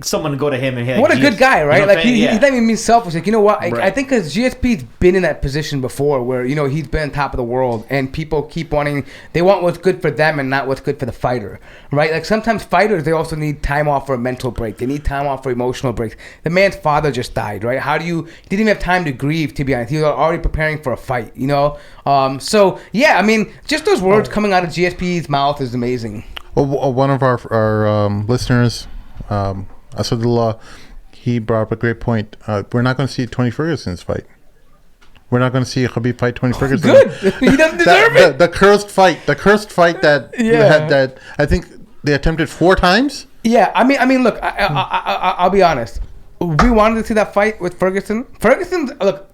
someone go to him and hit. What a good guy, right? Like he's not even being selfish. Like, you know what? I think because GSP's been in that position before, where he's been on top of the world, and people keep they want what's good for them and not what's good for the fighter, right? Like sometimes fighters, they also need time off for a mental break. They need time off for emotional breaks. The man's father just died, right? He didn't even have time to grieve. To be honest, he was already preparing for a fight, So yeah, I mean, just those words coming out of GSP's mouth is amazing. Well, one of our listeners. Asadullah, he brought up a great point. We're not going to see Tony Ferguson's fight. We're not going to see Khabib fight Tony Ferguson. Good. He doesn't deserve it. The cursed fight that that I think they attempted 4 times. Yeah, I mean, look, I'll be honest. We wanted to see that fight with Ferguson. Ferguson, look,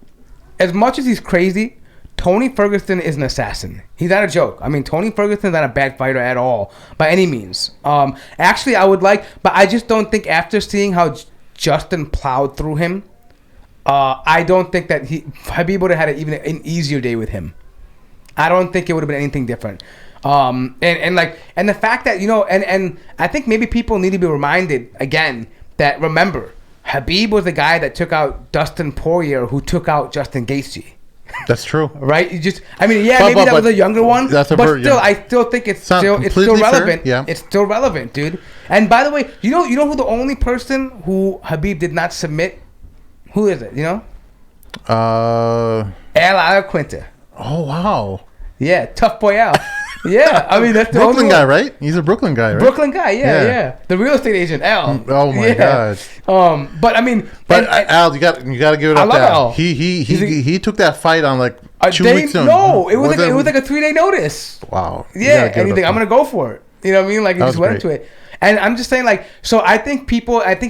as much as he's crazy, Tony Ferguson is an assassin. He's not a joke. I mean, Tony Ferguson's not a bad fighter at all, by any means. Actually, but I just don't think after seeing how Justin plowed through him, I don't think that Khabib would have had even an easier day with him. I don't think it would have been anything different. And the fact that, and I think maybe people need to be reminded again that, remember, Khabib was the guy that took out Dustin Poirier, who took out Justin Gaethje. That's true, right? Maybe that was a younger one, but still, I still think it's still relevant. Fair, yeah. It's still relevant, dude. And by the way, you know who the only person who Khabib did not submit? Who is it? Al Quinta. Oh wow. Yeah, tough boy Al. Yeah, I mean that's the Brooklyn guy, right? He's a Brooklyn guy, right? Brooklyn guy, yeah. The real estate agent, Al. Oh my god. But I mean, Al, you got to give it up to Al. He took that fight on like 2 weeks. No, it was like a 3-day notice. Wow. Yeah, and he's like, I'm gonna go for it. You know what I mean? Like he just went into it. And I'm just saying, like, so I think he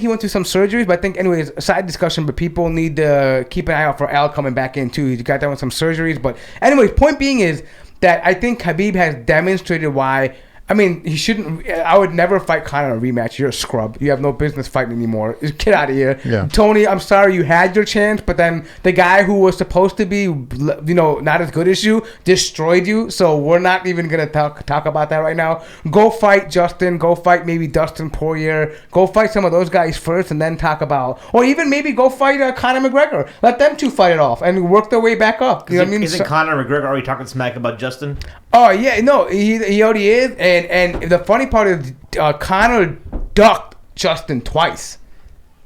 went through some surgeries, but I think, anyways, a side discussion, but people need to keep an eye out for Al coming back in too. He got done with some surgeries, but anyways, point being is that I think Khabib has demonstrated why I mean, he shouldn't. I would never fight Conor in a rematch. You're a scrub. You have no business fighting anymore. Get out of here. Yeah. Tony, I'm sorry you had your chance, but then the guy who was supposed to be, not as good as you, destroyed you. So we're not even going to talk about that right now. Go fight Justin. Go fight maybe Dustin Poirier. Go fight some of those guys first and then talk about, or even maybe go fight Conor McGregor. Let them two fight it off and work their way back up. You know what I mean? Isn't Conor McGregor already talking smack about Justin? Oh, yeah. No, he already is. And the funny part is Conor ducked Justin twice.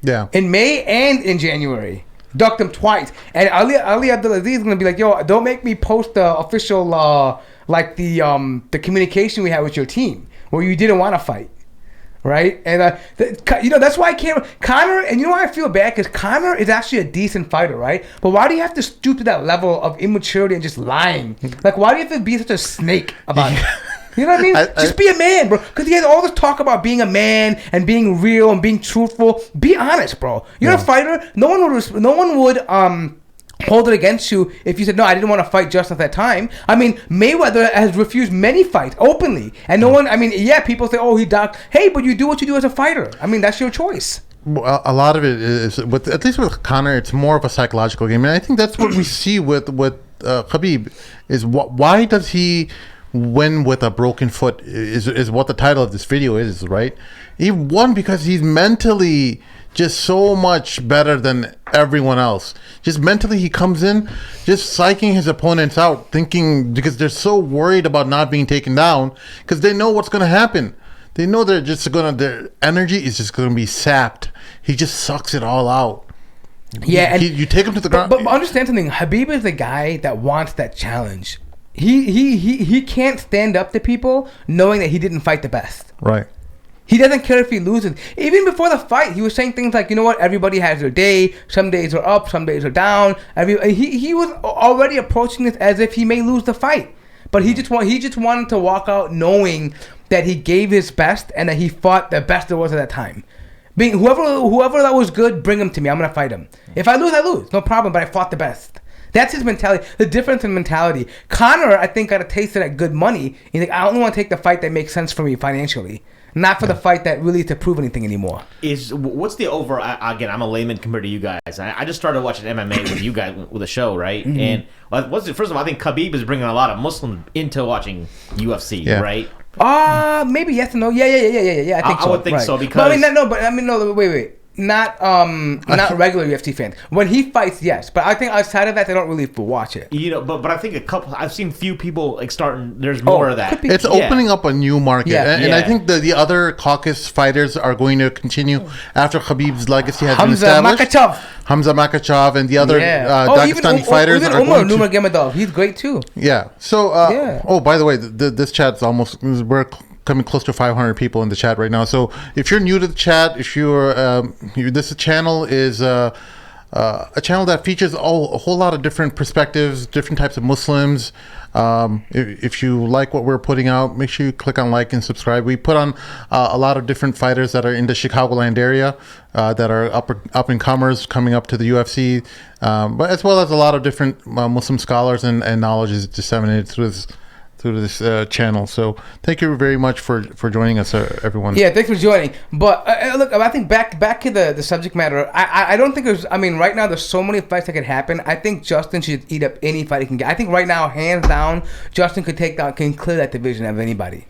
Yeah. In May and in January. Ducked him twice. And Ali Abdelaziz is going to be like, yo, don't make me post the official, the communication we had with your team where you didn't want to fight. Right? And, that's why I can't. Conor, and you know why I feel bad? Because Conor is actually a decent fighter, right? But why do you have to stoop to that level of immaturity and just lying? Like, why do you have to be such a snake about it? You know what I mean? Just be a man, bro. Because he has all this talk about being a man and being real and being truthful. Be honest, bro. You're a fighter. No one would hold it against you if you said, no, I didn't want to fight Justin at that time. I mean, Mayweather has refused many fights openly. And no one, people say, oh, he docked. Hey, but you do what you do as a fighter. I mean, that's your choice. Well, a lot of it is, at least with Conor, it's more of a psychological game. And I think that's what we see with Khabib, is why does he win with a broken foot is what the title of this video is, right? He won because he's mentally just so much better than everyone else. Just mentally, he comes in just psyching his opponents out, thinking, because they're so worried about not being taken down, because they know what's going to happen. They know their energy is just going to be sapped. He just sucks it all out. Yeah, and you take him to the ground. But understand something. Habib is the guy that wants that challenge. He can't stand up to people knowing that he didn't fight the best. Right. He doesn't care if he loses. Even before the fight, he was saying things like, you know what, everybody has their day. Some days are up, some days are down. He was already approaching this as if he may lose the fight. But he just wanted to walk out knowing that he gave his best and that he fought the best there was at that time. Being whoever that was good, bring him to me. I'm going to fight him. If I lose, I lose. No problem, but I fought the best. That's his mentality. The difference in mentality. Conor, I think, got a taste of that good money. He's like, I only want to take the fight that makes sense for me financially. Not for the fight that really is to prove anything anymore. What's the over? Again, I'm a layman compared to you guys. I just started watching MMA with you guys with a show, right? Mm-hmm. And first of all, I think Khabib is bringing a lot of Muslims into watching UFC, right? Maybe yes and no. Yeah. I think so. I would think so because wait. Not regular UFC fans. When he fights, yes, but I think outside of that, they don't really watch it. But I think I've seen few people starting. There's more of that. It's opening up a new market, and I think the other caucus fighters are going to continue after Khabib's legacy has been established. Hamza Makhachev and the other Dagestani fighters even are going to. Nurmagomedov, he's great too. Yeah. So, oh, by the way, this chat's we're coming close to 500 people in the chat right now. So if you're new to the chat, if this channel is a channel that features a whole lot of different perspectives, different types of Muslims. If you like what we're putting out, make sure you click on like and subscribe. We put on a lot of different fighters that are in the Chicagoland area that are up and comers coming up to the UFC, but as well as a lot of different Muslim scholars and knowledge is disseminated through this channel. So thank you very much for joining us, everyone. Yeah, thanks for joining. But look, I think back to the subject matter. I don't think there's. I mean, right now there's so many fights that could happen. I think Justin should eat up any fight he can get. I think right now, hands down, Justin can clear that division of anybody.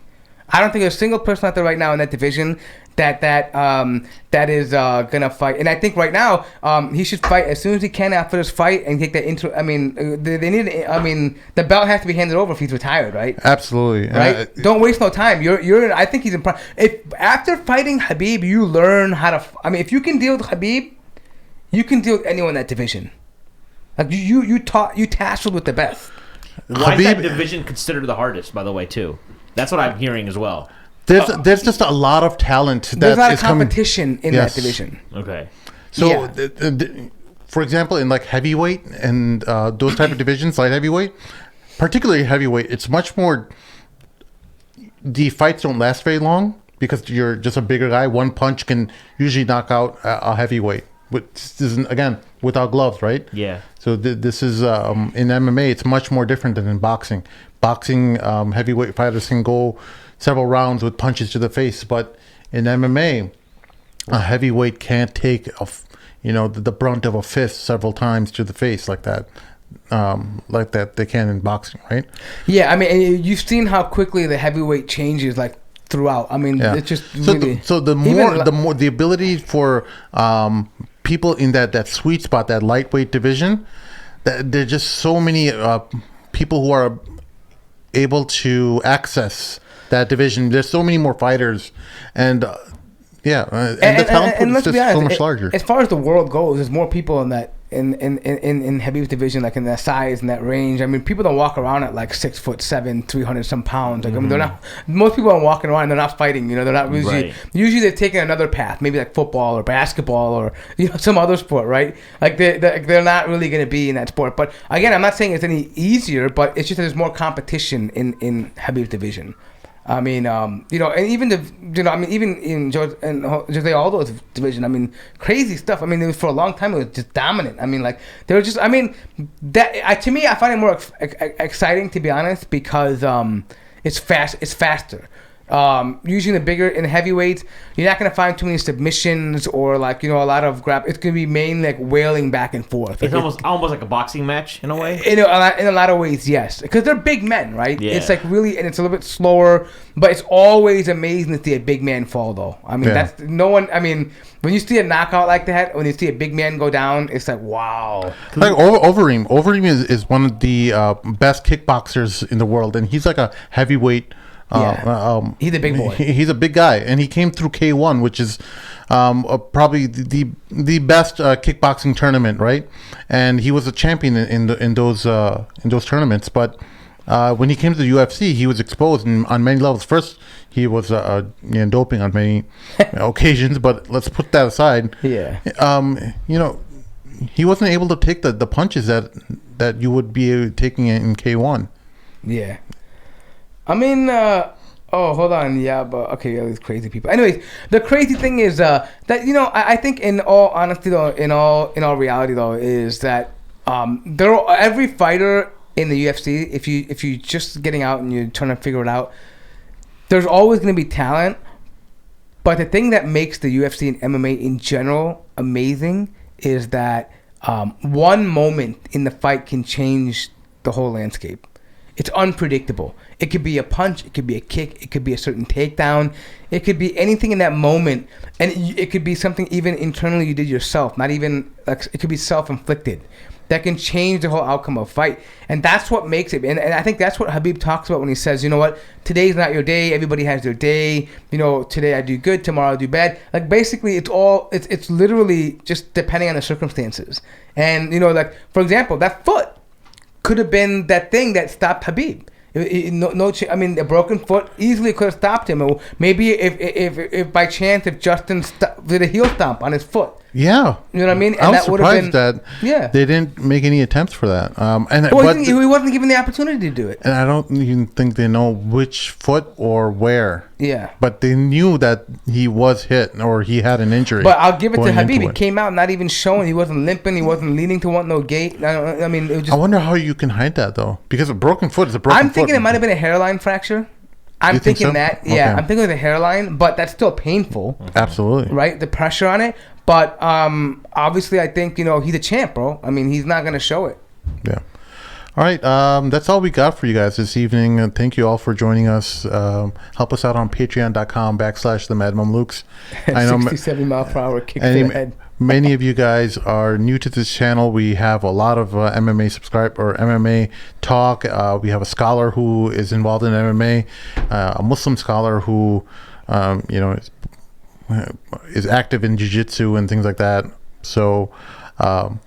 I don't think there's a single person out there right now in that division that is gonna fight. And I think right now he should fight as soon as he can after this fight and take that intro. I mean, they need. I mean, the belt has to be handed over if he's retired, right? Absolutely. Right. Don't waste no time. You're. I think he's in. If after fighting Khabib, you learn how to. I mean, if you can deal with Khabib, you can deal with anyone in that division. Like you tasseled with the best. Why is that division considered the hardest? By the way, too. That's what I'm hearing as well. There's just a lot of talent. There's a lot of competition in that division. Okay. So, for example, in like heavyweight and those type of divisions, light heavyweight, particularly heavyweight, it's much more. The fights don't last very long because you're just a bigger guy. One punch can usually knock out a heavyweight. This is, again, without gloves, right? Yeah. So this is in MMA. It's much more different than in boxing. Boxing, heavyweight fighters can go several rounds with punches to the face. But in MMA, a heavyweight can't take the brunt of a fist several times to the face like that. They can in boxing, right? Yeah, I mean, you've seen how quickly the heavyweight changes like throughout. I mean, it's just really, the ability for people in that sweet spot, that lightweight division, that there's just so many people who are able to access that division. There's so many more fighters, and the talent pool is just so much larger. As far as the world goes, there's more people in that in Khabib's division, like in that size and that range. I mean, people don't walk around at like 6'7", 300 some pounds. Like I mean, they're not. Most people are walking around and they're not fighting. They're not usually. Right. Usually they're taking another path, maybe like football or basketball or some other sport, right? Like they're not really going to be in that sport. But again, I'm not saying it's any easier, but it's just that there's more competition in Khabib's division. I mean, and even even in Jose Aldo's division, I mean, crazy stuff. I mean, it was for a long time, it was just dominant. I mean, like they were just. I mean, to me, I find it more exciting, to be honest, because it's fast. It's faster. Usually in the bigger in heavyweights, you're not gonna find too many submissions or like a lot of grab. It's gonna be mainly like wailing back and forth. It's almost like a boxing match in a way. In a lot of ways, yes, because they're big men, right? Yeah. It's like really, and it's a little bit slower, but it's always amazing to see a big man fall. Though I mean, that's no one. I mean, when you see a knockout like that, when you see a big man go down, it's like wow. Like Overeem. Overeem is one of the best kickboxers in the world, and he's like a heavyweight. He's a big boy. He's a big guy, and he came through K1, which is probably the best kickboxing tournament, right? And he was a champion in those tournaments. But when he came to the UFC, he was exposed on many levels. First, he was doping on many occasions, but let's put that aside. Yeah. He wasn't able to take the punches that you would be taking in K1. Yeah. I mean, hold on. Yeah, but okay, these crazy people. Anyways, the crazy thing is that I think in all honesty though, in all reality though, is that every fighter in the UFC, if you just getting out and you're trying to figure it out, there's always going to be talent. But the thing that makes the UFC and MMA in general amazing is that one moment in the fight can change the whole landscape. It's unpredictable. It could be a punch, it could be a kick, it could be a certain takedown, it could be anything in that moment, and it could be something even internally you did yourself, not even, like, it could be self-inflicted. That can change the whole outcome of a fight. And that's what makes it, and I think that's what Khabib talks about when he says, you know what, today's not your day, everybody has their day, today I do good, tomorrow I do bad. Like, basically, it's literally just depending on the circumstances. And, like, for example, that foot could have been that thing that stopped Khabib. I mean, a broken foot easily could have stopped him. Or maybe if by chance, if Justin did a heel stomp on his foot. Yeah. You know what I mean? And I was surprised that they didn't make any attempts for that. He wasn't given the opportunity to do it. And I don't even think they know which foot or where. Yeah. But they knew that he was hit or he had an injury. But I'll give it to Khabib. He came out not even showing. He wasn't limping. He wasn't leaning to no gait. I mean, it was just... I wonder how you can hide that, though. Because a broken foot is a broken foot. I'm thinking it might have been a hairline fracture. I'm thinking that. Yeah, okay. I'm thinking of the hairline, but that's still painful. Absolutely. Right? The pressure on it. But obviously, I think, he's a champ, bro. I mean, he's not going to show it. Yeah. All right. That's all we got for you guys this evening. Thank you all for joining us. Help us out on patreon.com/the Mad Mamluks. 67 mile per hour kick to the head. Many of you guys are new to this channel. We have a lot of MMA talk. We have a scholar who is involved in MMA, a Muslim scholar who, is active in jiu-jitsu and things like that. So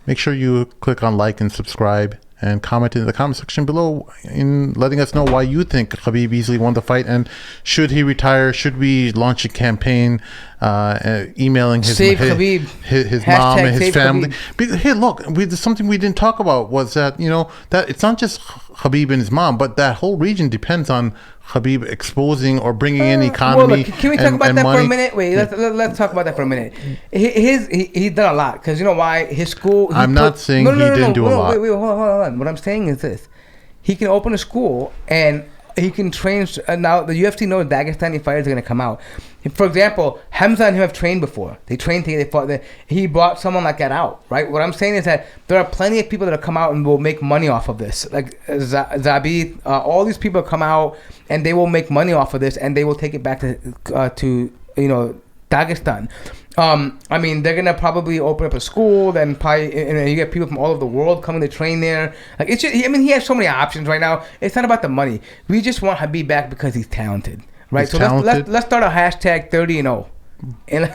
make sure you click on like and subscribe and comment in the comment section below in letting us know why you think Khabib easily won the fight, and should he retire? Should we launch a campaign emailing his mom and his family? Hey, look, there's something we didn't talk about was that, that it's not just Khabib and his mom, but that whole region depends on Khabib exposing or bringing in economy. Can we talk about that for a minute? Wait, let's talk about that for a minute. He's done a lot, because you know why? His school. I'm not saying he didn't do a lot. Wait, hold on. What I'm saying is this: he can open a school, and he can train. Now the UFC knows Dagestani fighters are going to come out. For example, Hamza and him have trained before. They trained together. They fought. He brought someone like that out, right? What I'm saying is that there are plenty of people that will come out and will make money off of this. Like Zabit, all these people come out and they will make money off of this, and they will take it back to Dagestan. I mean, they're gonna probably open up a school. Then probably, you get people from all over the world coming to train there. Like it's just, I mean, he has so many options right now. It's not about the money. We just want Khabib back because he's talented, right? He's talented. Let's start a hashtag 30-0, and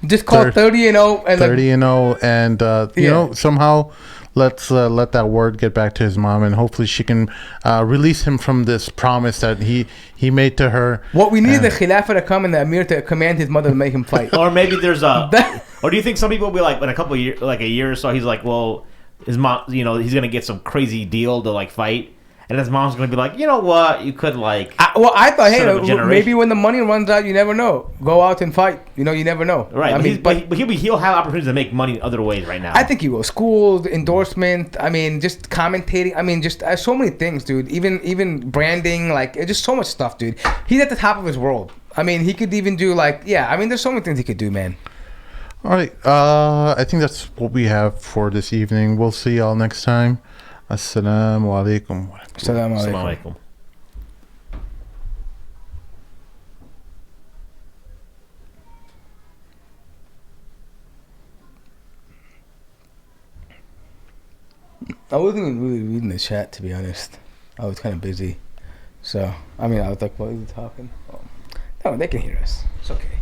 just call 30-0 and 30-0, and you know, somehow let's let that word get back to his mom, and hopefully she can release him from this promise that he made to her. What we need is the Khilafah to come and the Amir to command his mother to make him fight. Or maybe there's or do you think some people will be like, in a couple of years, like a year or so, he's like, well, his mom, you know, he's gonna get some crazy deal to like fight. And his mom's going to be like, you know what? You could like... I thought, hey, maybe when the money runs out, you never know. Go out and fight. You know, you never know. Right. But he'll have opportunities to make money other ways right now. I think he will. Schools, endorsement. I mean, just commentating. I mean, just so many things, dude. Even branding. Like, just so much stuff, dude. He's at the top of his world. I mean, he could even do like... Yeah, I mean, there's so many things he could do, man. All right. I think that's what we have for this evening. We'll see y'all next time. Assalamu alaikum. Assalamu alaikum. I wasn't even really reading the chat, to be honest. I was kind of busy. So, I mean, I was like, what are you talking? Oh. No, they can hear us. It's okay.